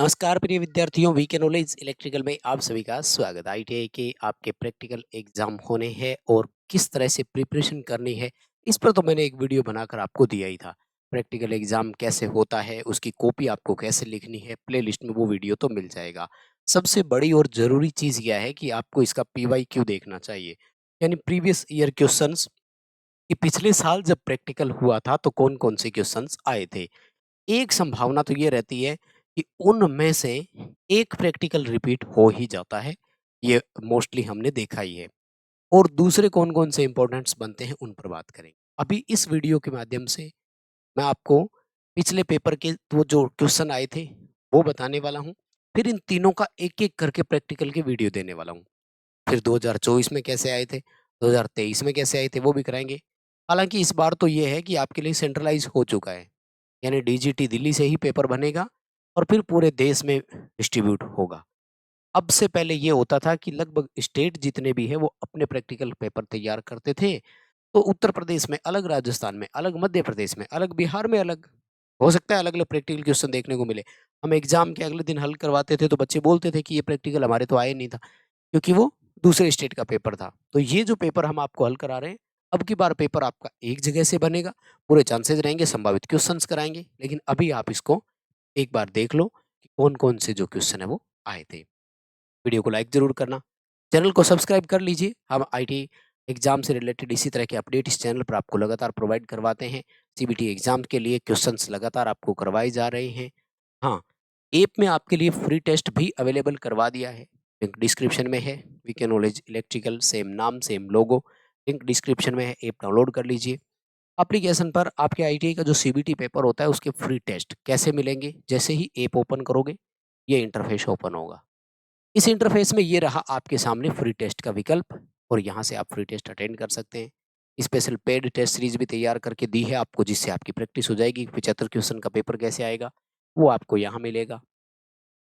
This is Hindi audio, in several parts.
नमस्कार प्रिय विद्यार्थियों, वीके नॉलेज इलेक्ट्रिकल में आप सभी का स्वागत। आईटीआई के आपके प्रैक्टिकल एग्जाम होने हैं और किस तरह से प्रिपरेशन करनी है, इस पर तो मैंने एक वीडियो बनाकर आपको दिया ही था। प्रैक्टिकल एग्जाम कैसे होता है, उसकी कॉपी आपको कैसे लिखनी है, प्लेलिस्ट में वो वीडियो तो मिल जाएगा। सबसे बड़ी और जरूरी चीज यह है कि आपको इसका पीवाईक्यू देखना चाहिए, यानी प्रीवियस ईयर क्वेश्चंस कि पिछले साल जब प्रैक्टिकल हुआ था तो कौन कौन से क्वेश्चंस आए थे। एक संभावना तो ये रहती है कि उनमें से एक प्रैक्टिकल रिपीट हो ही जाता है, ये मोस्टली हमने देखा ही है। और दूसरे कौन-कौन से इंपॉर्टेंट्स बनते हैं उन पर बात करेंगे। अभी इस वीडियो के माध्यम से मैं आपको पिछले पेपर के वो जो क्वेश्चन आए थे वो बताने वाला हूँ। फिर इन तीनों का एक-एक करके प्रैक्टिकल के वीडियो देने वाला हूँ। फिर 2024 में कैसे आए थे, 2023 में कैसे आए थे वो भी कराएँगे। हालाँकि इस बार तो ये है कि आपके लिए सेंट्रलाइज़ हो चुका है। यानी डीजीटी दिल्ली से ही पेपर बनेगा और फिर पूरे देश में डिस्ट्रीब्यूट होगा। अब से पहले ये होता था कि लगभग स्टेट जितने भी हैं वो अपने प्रैक्टिकल पेपर तैयार करते थे। तो उत्तर प्रदेश में अलग, राजस्थान में अलग, मध्य प्रदेश में अलग, बिहार में अलग। हो सकता है अलग-अलग प्रैक्टिकल क्वेश्चन देखने को मिले। हम एग्ज़ाम के अगले दिन हल करवाते थे तो बच्चे बोलते थे कि ये प्रैक्टिकल हमारे तो आया नहीं था, क्योंकि वो दूसरे स्टेट का पेपर था। तो ये जो पेपर हम आपको हल करा रहे हैं, अब की बार पेपर आपका एक जगह से बनेगा, पूरे चांसेस रहेंगे, संभावित क्वेश्चंस कराएँगे। लेकिन अभी आप इसको एक बार देख लो कि कौन-कौन से जो क्वेश्चन है वो आए थे। वीडियो को लाइक ज़रूर करना, चैनल को सब्सक्राइब कर लीजिए। हम आईटी एग्ज़ाम से रिलेटेड इसी तरह के अपडेट इस चैनल पर आपको लगातार प्रोवाइड करवाते हैं। सीबीटी एग्ज़ाम के लिए क्वेश्चंस लगातार आपको करवाए जा रहे हैं। हाँ, ऐप में आपके लिए फ्री टेस्ट भी अवेलेबल करवा दिया है। लिंक डिस्क्रिप्शन में है। वीके नॉलेज इलेक्ट्रिकल, सेम नाम, सेम लोगो। लिंक डिस्क्रिप्शन में है, ऐप डाउनलोड कर लीजिए। एप्लीकेशन पर आपके आईटीआई का जो सीबीटी पेपर होता है उसके फ्री टेस्ट कैसे मिलेंगे? जैसे ही ऐप ओपन करोगे, ये इंटरफ़ेस ओपन होगा। इस इंटरफ़ेस में ये रहा आपके सामने फ्री टेस्ट का विकल्प और यहाँ से आप फ्री टेस्ट अटेंड कर सकते हैं। स्पेशल पेड टेस्ट सीरीज़ भी तैयार करके दी है आपको, जिससे आपकी प्रैक्टिस हो जाएगी। 75 क्वेश्चन का पेपर कैसे आएगा, वो आपको यहाँ मिलेगा।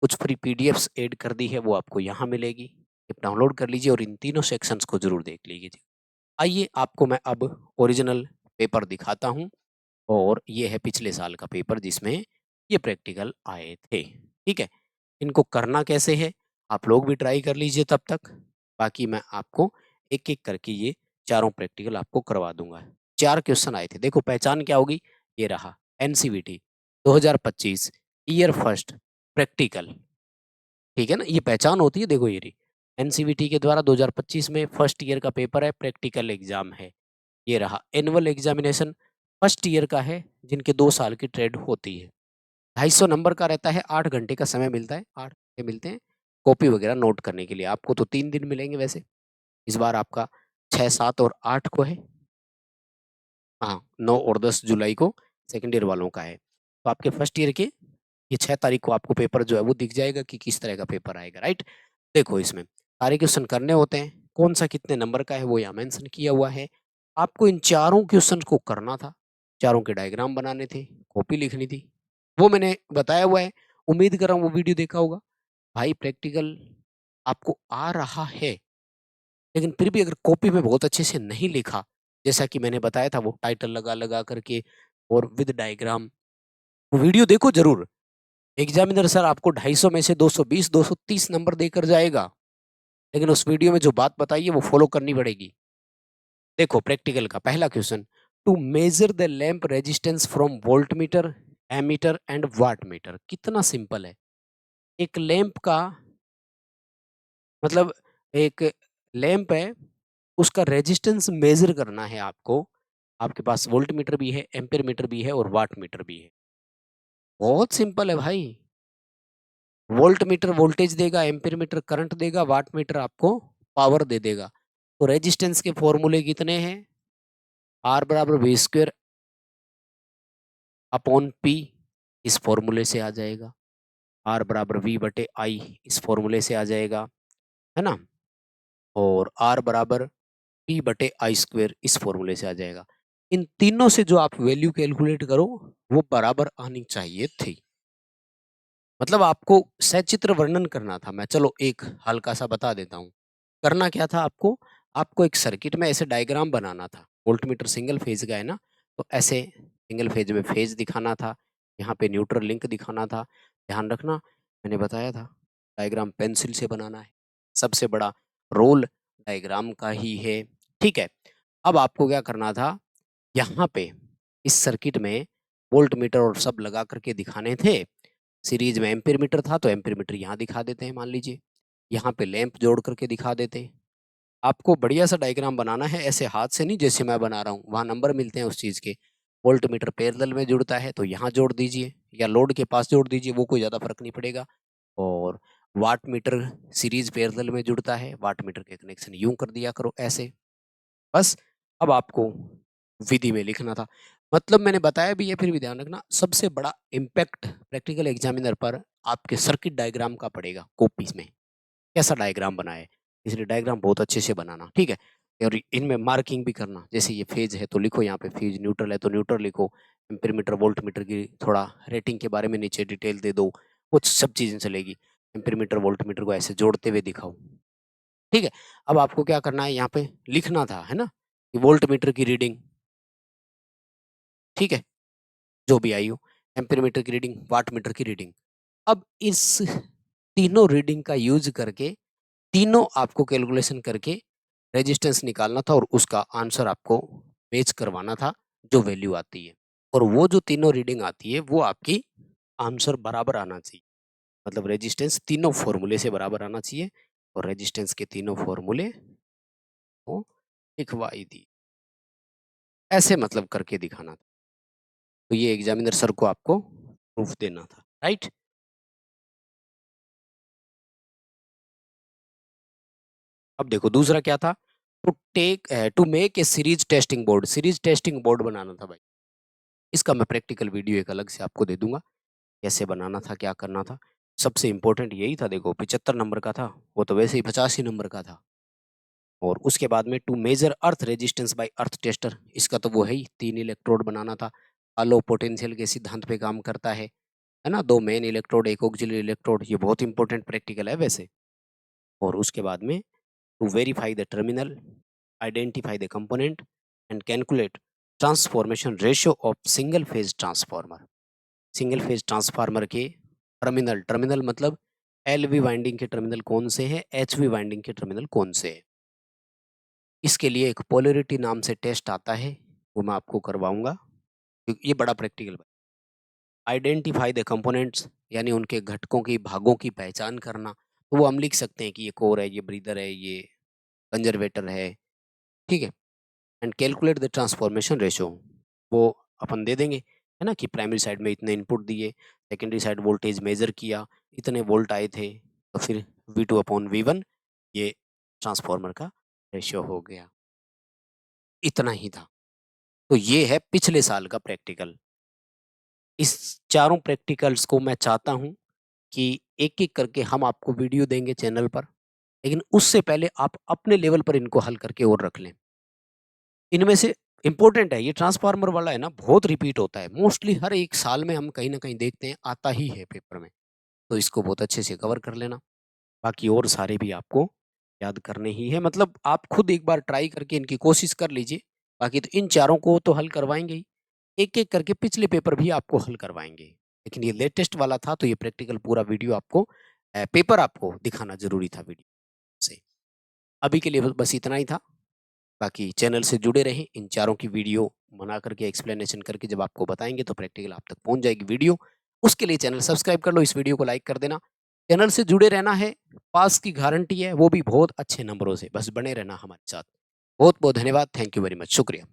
कुछ फ्री पीडीएफ्स ऐड कर दी है, वो आपको यहाँ मिलेगी। ऐप डाउनलोड कर लीजिए और इन तीनों सेक्शंस को ज़रूर देख लीजिए। आइए आपको मैं अब ओरिजिनल पेपर दिखाता हूँ और ये है पिछले साल का पेपर जिसमें ये प्रैक्टिकल आए थे। ठीक है? इनको करना कैसे है, आप लोग भी ट्राई कर लीजिए तब तक। बाकी मैं आपको एक-एक करके ये चारों प्रैक्टिकल आपको करवा दूँगा। 4 क्वेश्चन आए थे। देखो पहचान क्या होगी? ये रहा एनसीवीटी 2025 ईयर फर्स्ट प्रैक्टिकल। ठीक है ना? ये पहचान होती है, देखो ये रही। एनसीवीटी के द्वारा 2025 में फर्स्ट ईयर का पेपर है, प्रैक्टिकल एग्ज़ाम है। ये रहा एनुअल एग्ज़ामिनेशन फर्स्ट ईयर का है, जिनके 2 साल की ट्रेड होती है। 250 नंबर का रहता है, 8 घंटे का समय मिलता है, 8 घंटे मिलते हैं, कॉपी वगैरह नोट करने के लिए। आपको तो 3 दिन मिलेंगे वैसे, इस बार आपका 6, 7 और 8 को है। हाँ, 9 और 10 जुलाई को सेकंड ईयर वालों का है। तो आपके फर्स्ट ईयर के ये 6 तारीख को आपको पेपर जो है वो दिख जाएगा कि किस तरह का पेपर आएगा, राइट? देखो इसमें सारे क्वेश्चन करने होते हैं, कौन-सा कितने नंबर का है वो यहाँ मेंशन किया हुआ है। आपको इन चारों क्वेश्चन को करना था, चारों के डायग्राम बनाने थे, कॉपी लिखनी थी। वो मैंने बताया हुआ है, उम्मीद कर रहा हूँ वो वीडियो देखा होगा। भाई प्रैक्टिकल आपको आ रहा है, लेकिन फिर भी अगर कॉपी में बहुत अच्छे से नहीं लिखा, जैसा कि मैंने बताया था वो टाइटल लगा-लगा करके और विद डायग्राम, वो वीडियो देखो ज़रूर। एग्ज़ामिनर सर आपको 250 में से 220, 230 नंबर देकर जाएगा, लेकिन उस वीडियो में जो बात बताई है वो फ़ॉलो करनी पड़ेगी। देखो प्रैक्टिकल का पहला question, to measure the lamp resistance from voltmeter, ammeter and wattmeter. कितना सिंपल है। एक लैंप का मतलब एक लैंप है, उसका रेजिस्टेंस मेज़र करना है आपको। आपके पास वोल्टमीटर भी है, एम्पीयर मीटर भी है और वाटमीटर भी है। बहुत सिंपल है भाई। वोल्टमीटर वोल्टेज देगा, एम्पीयर मीटर करंट देगा, वाटमीटर आपको पावर दे देगा। तो रेजिस्टेंस के फॉर्मूले कितने हैं? आर बराबर वी स्क्वायर अपॉन पी, इस फॉर्मूले से आ जाएगा। आर बराबर वी बटे आई, इस फॉर्मूले से आ जाएगा, है ना? और आर बराबर पी बटे आई स्क्वायर, इस फॉर्मूले से आ जाएगा। इन तीनों से जो आप वैल्यू कैलकुलेट करो वो बराबर आनी चाहिए थी। मतलब आपको सचित्र वर्णन करना था। मैं चलो एक हल्का सा बता देता हूँ। करना क्या था आपको? आपको एक सर्किट में ऐसे डायग्राम बनाना था। वोल्टमीटर सिंगल फेज का है ना, तो ऐसे सिंगल फेज में फेज दिखाना था। यहाँ पे न्यूट्रल लिंक दिखाना था। ध्यान रखना, मैंने बताया था डायग्राम पेंसिल से बनाना है। सबसे बड़ा रोल डायग्राम का ही है। ठीक है, अब आपको क्या करना था, यहाँ पे इस सर्किट में वोल्ट मीटर और सब लगा करके दिखाने थे। सीरीज में एम्पीयर मीटर था तो एम्पीयर मीटर यहाँ दिखा देते हैं, मान लीजिए यहाँ पे लैंप जोड़ करके दिखा देते हैं। आपको बढ़िया सा डायग्राम बनाना है, ऐसे हाथ से नहीं जैसे मैं बना रहा हूँ, वहाँ नंबर मिलते हैं उस चीज़ के। वोल्ट मीटर पैरेलल में जुड़ता है तो यहाँ जोड़ दीजिए या लोड के पास जोड़ दीजिए, वो कोई ज़्यादा फर्क नहीं पड़ेगा। और वाट मीटर सीरीज पैरेलल में जुड़ता है, वाट मीटर के कनेक्शन यूं कर दिया करो ऐसे। बस अब आपको विधि में लिखना था, मतलब मैंने बताया भी है, फिर भी ध्यान रखना, सबसे बड़ा इम्पैक्ट प्रैक्टिकल एग्जामिनर पर आपके सर्किट डायग्राम का पड़ेगा। कॉपीज में कैसा डायग्राम बनाए, इसलिए डायग्राम बहुत अच्छे से बनाना, ठीक है। और इनमें मार्किंग भी करना, जैसे ये फेज है तो लिखो यहाँ पे फेज, न्यूट्रल है तो न्यूट्रल लिखो, एम्पीयर मीटर वोल्ट मीटर की थोड़ा रेटिंग के बारे में नीचे डिटेल दे दो, कुछ सब चीजें चलेगी। एम्पीयर मीटर वोल्ट मीटर को ऐसे जोड़ते हुए दिखाओ, ठीक है। अब आपको क्या करना है, यहाँ पे लिखना था, है ना, कि वोल्ट मीटर की रीडिंग, ठीक है, जो भी आई हो, एम्पीयर मीटर की रीडिंग, वाट मीटर की रीडिंग। अब इस तीनों रीडिंग का यूज करके, तीनों आपको कैलकुलेशन करके रेजिस्टेंस निकालना था और उसका आंसर आपको मैच करवाना था जो वैल्यू आती है। और वो जो तीनों रीडिंग आती है वो आपकी आंसर बराबर आना चाहिए, मतलब रेजिस्टेंस तीनों फॉर्मूले से बराबर आना चाहिए, और रेजिस्टेंस के तीनों फॉर्मूले को लिखवाई दी, ऐसे मतलब करके दिखाना था। तो ये एग्जामिनर सर को आपको प्रूफ देना था, राइट। अब देखो दूसरा क्या था, to make a series testing board, series testing board बनाना था भाई। इसका मैं प्रैक्टिकल वीडियो एक अलग से आपको दे दूंगा, कैसे बनाना था, क्या करना था। सबसे इंपॉर्टेंट यही था, देखो 75 नंबर का था, वो तो वैसे ही 85 नंबर का था। और उसके बाद में to measure earth resistance by earth tester, इसका तो वो है ही, 3 इलेक्ट्रोड बनाना था, अलो पोटेंशियल के सिद्धांत पे काम करता है ना, 2 मेन इलेक्ट्रोड, 1 ऑक्सिलरी इलेक्ट्रोड, ये बहुत इंपॉर्टेंट प्रैक्टिकल है वैसे। और उसके बाद में to verify the terminal, identify the component and calculate transformation ratio of single phase transformer. Single phase transformer के टर्मिनल, टर्मिनल मतलब एल वी वाइंडिंग के टर्मिनल कौन से हैं, एच वी वाइंडिंग के टर्मिनल कौन से हैं। इसके लिए एक पोलैरिटी नाम से टेस्ट आता है, वो मैं आपको करवाऊंगा, क्योंकि ये बड़ा प्रैक्टिकल है। आइडेंटिफाई द कंपोनेंट्स, यानी उनके घटकों की, भागों की पहचान करना, तो वो हम लिख सकते हैं कि ये कोर है, ये ब्रीदर है, ये कंजर्वेटर है, ठीक है। And calculate the transformation ratio, वो अपन दे देंगे, है ना, कि प्राइमरी साइड में इतने इनपुट दिए, सेकेंडरी साइड वोल्टेज मेजर किया, इतने वोल्ट आए थे, तो फिर V2/V1 ये ट्रांसफार्मर का रेशियो हो गया। इतना ही था। तो ये है पिछले साल का प्रैक्टिकल। इस चारों प्रैक्टिकल्स को मैं चाहता हूं कि एक एक करके हम आपको वीडियो देंगे चैनल पर, लेकिन उससे पहले आप अपने लेवल पर इनको हल करके और रख लें। इनमें से इंपॉर्टेंट है, ये ट्रांसफार्मर वाला है ना, बहुत रिपीट होता है, मोस्टली हर एक साल में हम कहीं ना कहीं देखते हैं, आता ही है पेपर में, तो इसको बहुत अच्छे से कवर कर लेना। बाकी और सारे भी आपको याद करने ही है, मतलब आप खुद एक बार ट्राई करके इनकी कोशिश कर लीजिए। बाकी तो इन चारों को तो हल करवाएंगे ही, एक एक करके पिछले पेपर भी आपको हल करवाएंगे, लेकिन ये लेटेस्ट वाला था तो ये प्रैक्टिकल पूरा वीडियो आपको, पेपर आपको दिखाना जरूरी था वीडियो से। अभी के लिए बस इतना ही था। बाकी चैनल से जुड़े रहें, इन चारों की वीडियो बना करके एक्सप्लेनेशन करके जब आपको बताएंगे तो प्रैक्टिकल आप तक पहुंच जाएगी वीडियो। उसके लिए चैनल सब्सक्राइब कर लो, इस वीडियो को लाइक कर देना। चैनल से जुड़े रहना है, पास की गारंटी है, वो भी बहुत अच्छे नंबरों से, बस बने रहना हमारे साथ। बहुत बहुत धन्यवाद, थैंक यू वेरी मच, शुक्रिया।